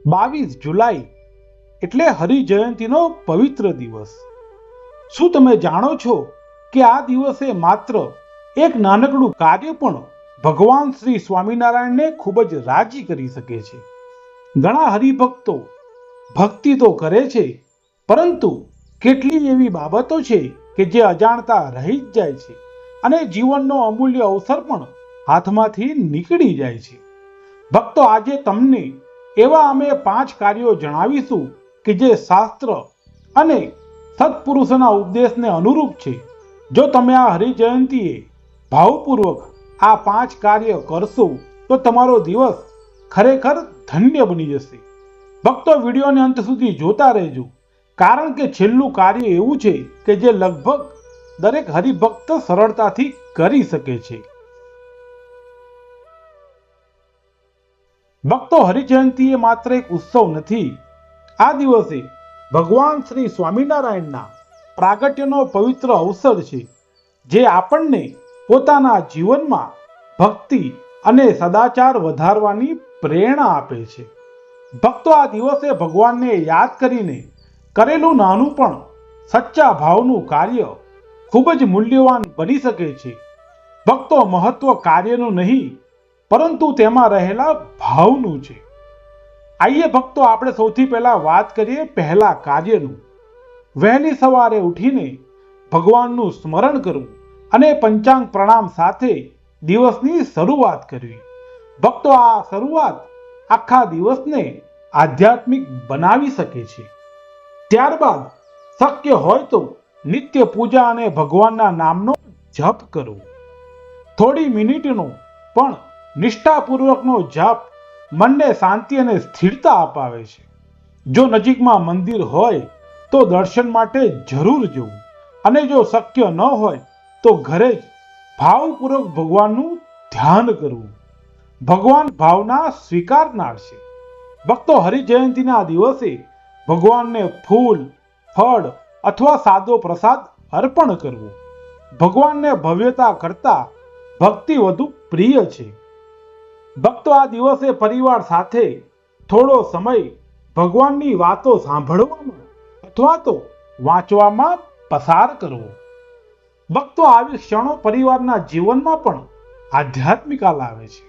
22 જુલાઈ એટલે હરિજયંતીનો પવિત્ર દિવસ. શું તમે જાણો છો કે આ દિવસે માત્ર એક નાનકડું કાર્ય પણ ભગવાન શ્રી સ્વામિનારાયણને ખૂબ જ રાજી કરી શકે છે? ઘણા હરિભક્તો ભક્તિ તો કરે છે, પરંતુ કેટલી એવી બાબતો છે કે જે અજાણતા રહી જ જાય છે અને જીવનનો અમૂલ્ય અવસર પણ હાથમાંથી નીકળી જાય છે. ભક્તો, આજે તમને એવા અમે 5 કાર્યો જણાવીશું કે જે શાસ્ત્ર અને સત્પુરુષોના ઉપદેશને અનુરૂપ છે. જો તમે આ હરિજયંતીએ ભાવપૂર્વક આ 5 કાર્ય કરશો તો તમારો દિવસ ખરેખર ધન્ય બની જશે. ભક્તો, વિડીયોને અંત સુધી જોતા રહેજો, કારણ કે છેલ્લું કાર્ય એવું છે કે જે લગભગ દરેક હરિભક્ત સરળતાથી કરી શકે છે. ભક્તો, હરિજયંતી એ માત્ર એક ઉત્સવ નથી. આ દિવસે ભગવાન શ્રી સ્વામિનારાયણના પ્રાગટ્યનો પવિત્ર અવસર છે, જે આપણને પોતાના જીવનમાં ભક્તિ અને સદાચાર વધારવાની પ્રેરણા આપે છે. ભક્તો, આ દિવસે ભગવાનને યાદ કરીને કરેલું નાનું પણ સચ્ચા ભાવનું કાર્ય ખૂબ જ મૂલ્યવાન બની શકે છે. ભક્તો, મહત્વ કાર્યનું નહીં, પરંતુ તેમાં રહેલા ભાવનું છે. આઈએ ભક્તો, આપણે સૌથી પહેલા વાત કરીએ પહેલા કાર્યનું. વહેલી સવારે ઉઠીને ભગવાનનું સ્મરણ કરવું અને પંચાંગ પ્રણામ સાથે દિવસની શરૂઆત કરવી. ભક્તો, આ શરૂઆત આખા દિવસને આધ્યાત્મિક બનાવી શકે છે. ત્યારબાદ શક્ય હોય તો નિત્ય પૂજા અને ભગવાનના નામનો જપ કરવો. થોડી મિનિટનો પણ નિષ્ઠાપૂર્વકનો જપ મનને શાંતિ અને સ્થિરતા અપાવે છે. જો નજીકમાં મંદિર હોય તો દર્શન માટે જરૂર જવું, અને જો શક્ય ન હોય તો ઘરે જ ભાવપૂર્વક ભગવાનનું ધ્યાન કરવું. ભગવાન ભાવના સ્વીકારનાર છે. ભક્તો, હરિજયંતીના દિવસે ભગવાનને ફૂલ, ફળ અથવા સાદો પ્રસાદ અર્પણ કરવો. ભગવાનને ભવ્યતા કરતા ભક્તિ વધુ પ્રિય છે. ભક્તો, આ દિવસે પરિવાર સાથે થોડો સમય ભગવાનની વાતો સાંભળવામાં અથવા તો વાંચવામાં પસાર કરવો. ભક્તો, આવી ક્ષણો પરિવારના જીવનમાં પણ આધ્યાત્મિકતા લાવે છે.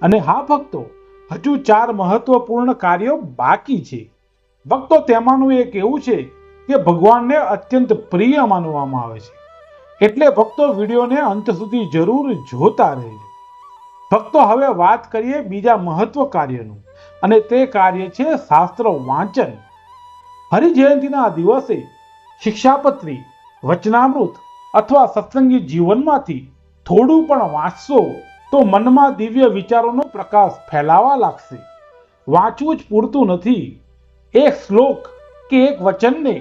અને હા ભક્તો, હજુ 4 મહત્વપૂર્ણ કાર્યો બાકી છે. ભક્તો, તેમાંનું એક એવું છે કે ભગવાનને અત્યંત પ્રિય માનવામાં આવે છે. એટલે ભક્તો, વિડીયોને અંત સુધી જરૂર જોતા રહેજો. ભક્તો, હવે વાત કરીએ બીજા મહત્વ કાર્યનું, અને તે કાર્ય છે શાસ્ત્ર વાંચન. હરિજયંતીના દિવસે શિક્ષાપત્રી, વચનામૃત અથવા સત્સંગી જીવનમાંથી થોડું પણ વાંચશો તો મનમાં દિવ્ય વિચારોનો પ્રકાશ ફેલાવા લાગશે. વાંચવું જ પૂરતું નથી, એક શ્લોક કે એક વચનને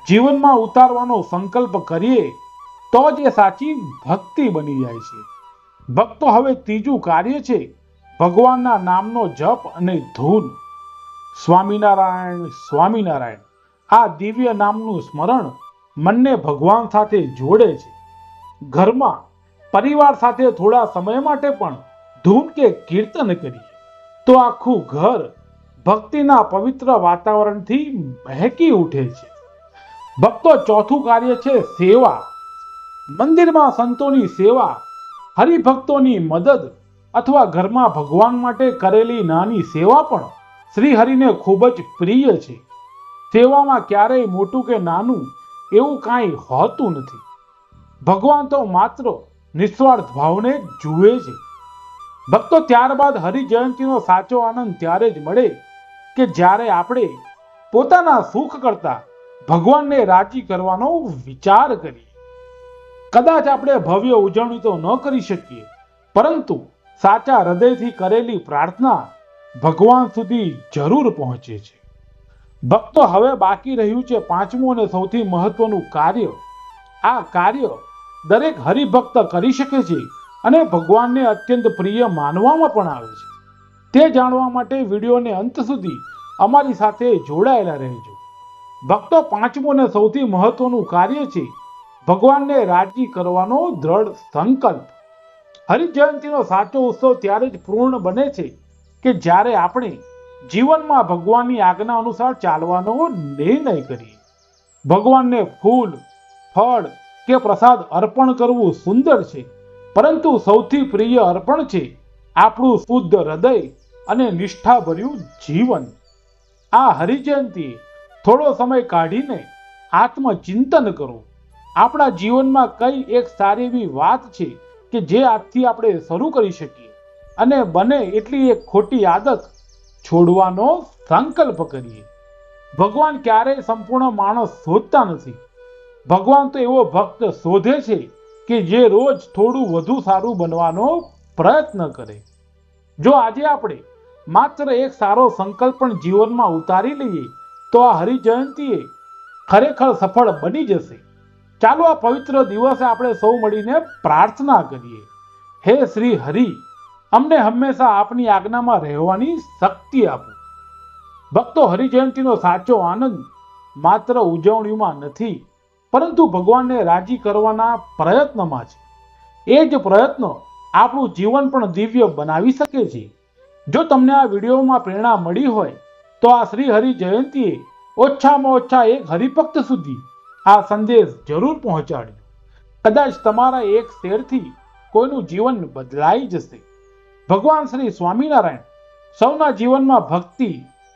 જીવનમાં ઉતારવાનો સંકલ્પ કરીએ તો જ એ સાચી ભક્તિ બની જાય છે. ભક્તો, હવે ત્રીજું કાર્ય છે ભગવાનના નામનો જપ અને ધૂન. સ્વામિનારાયણ સ્વામિનારાયણ આ દિવ્ય નામનું સ્મરણ મનને ભગવાન સાથે જોડે છે. ઘરમાં પરિવાર સાથે થોડા સમય માટે પણ ધૂન કે કીર્તન કરીએ તો આખું ઘર ભક્તિના પવિત્ર વાતાવરણથી મહેકી ઉઠે છે. ભક્તો, ચોથું કાર્ય છે સેવા. મંદિરમાં સંતોની સેવા, હરિભક્તોની મદદ અથવા ઘરમાં ભગવાન માટે કરેલી નાની સેવા પણ શ્રી હરિને ખૂબ જ પ્રિય છે. સેવામાં ક્યારેય મોટું કે નાનું એવું કાંઈ હોતું નથી. ભગવાન તો માત્ર નિસ્વાર્થ ભાવને જુએ છે. ભક્તો, ત્યારબાદ હરિજયંતીનો સાચો આનંદ ત્યારે જ મળે કે જ્યારે આપણે પોતાના સુખ કરતા ભગવાનને રાજી કરવાનો વિચાર કરીએ. કદાચ આપણે ભવ્ય ઉજવણી તો ન કરી શકીએ, પરંતુ સાચા હૃદયથી કરેલી પ્રાર્થના ભગવાન સુધી જરૂર પહોંચે છે. ભક્તો, હવે બાકી રહ્યું છે 5મું અને સૌથી મહત્વનું કાર્ય. આ કાર્ય દરેક હરિભક્ત કરી શકે છે અને ભગવાનને અત્યંત પ્રિય માનવામાં પણ આવે છે. તે જાણવા માટે વિડીયોને અંત સુધી અમારી સાથે જોડાયેલા રહેજો. ભક્તો, 5મું અને સૌથી મહત્વનું કાર્ય છે ભગવાનને રાજી કરવાનો દ્રઢ સંકલ્પ. હરિજયંતીનો સાચો ઉત્સવ ત્યારે જ પૂર્ણ બને છે કે જ્યારે આપણે જીવનમાં ભગવાનની આજ્ઞા અનુસાર ચાલવાનો નિર્ણય કરીએ. ભગવાનને ફૂલ, ફળ કે પ્રસાદ અર્પણ કરવું સુંદર છે, પરંતુ સૌથી પ્રિય અર્પણ છે આપણું શુદ્ધ હૃદય અને નિષ્ઠાભર્યું જીવન. આ હરિજયંતીએ થોડો સમય કાઢીને આત્મચિંતન કરો. આપણા જીવનમાં કઈ એક સારી એવી વાત છે કે જે આજથી આપણે શરૂ કરી શકીએ, અને બને એટલી એક ખોટી આદત છોડવાનો સંકલ્પ કરીએ. ભગવાન ક્યારેય સંપૂર્ણ માણસ શોધતા નથી. ભગવાન તો એવો ભક્ત શોધે છે કે જે રોજ થોડું વધુ સારું બનવાનો પ્રયત્ન કરે. જો આજે આપણે માત્ર એક સારો સંકલ્પ પણ જીવનમાં ઉતારી લઈએ તો આ હરિજયંતીએ ખરેખર સફળ બની જશે. ચાલો આ પવિત્ર દિવસે આપણે સૌ મળીને પ્રાર્થના કરીએ. હે શ્રી હરિ, અમને હંમેશા આપની આજ્ઞામાં રહેવાની શક્તિ આપો. ભક્તો, હરિજયંતીનો સાચો આનંદ માત્ર ઉજવણીમાં નથી, પરંતુ ભગવાનને રાજી કરવાના પ્રયત્નમાં છે. એ જ પ્રયત્ન આપણું જીવન પણ દિવ્ય બનાવી શકે છે. જો તમને આ વિડીયોમાં પ્રેરણા મળી હોય તો આ શ્રી હરિ જયંતીએ ઓછામાં ઓછા એક હરિભક્ત સુધી આ સંદેશ જરૂર પહોંચાડ્યો. કદાચ તમારા એક શેરથી કોઈનું જીવન બદલાઈ જશે. ભગવાન શ્રી સ્વામિનારાયણ સૌના જીવનમાં ભક્તિ,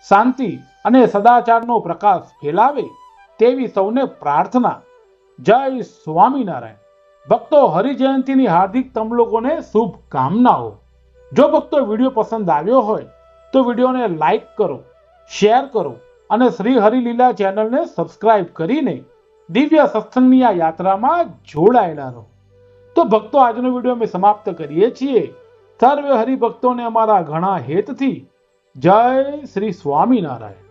શાંતિ અને સદાચારનો પ્રકાશ ફેલાવે તેવી સૌને પ્રાર્થના. જય સ્વામિનારાયણ. ભક્તો, હરિજયંતીની હાર્દિક તમ લોકોને શુભકામનાઓ. જો ભક્તો વિડીયો પસંદ આવ્યો હોય તો વિડીયોને લાઈક કરો, શેર કરો અને શ્રી હરિલીલા ચેનલને સબસ્ક્રાઇબ કરીને દિવ્ય સત્સંગની આ યાત્રામાં જોડાયેલા રહો. તો ભક્તો, આજનો વિડીયો અમે સમાપ્ત કરીએ છીએ. સર્વે હરિભક્તોને અમારા ઘણા હેતથી જય શ્રી સ્વામિનારાયણ.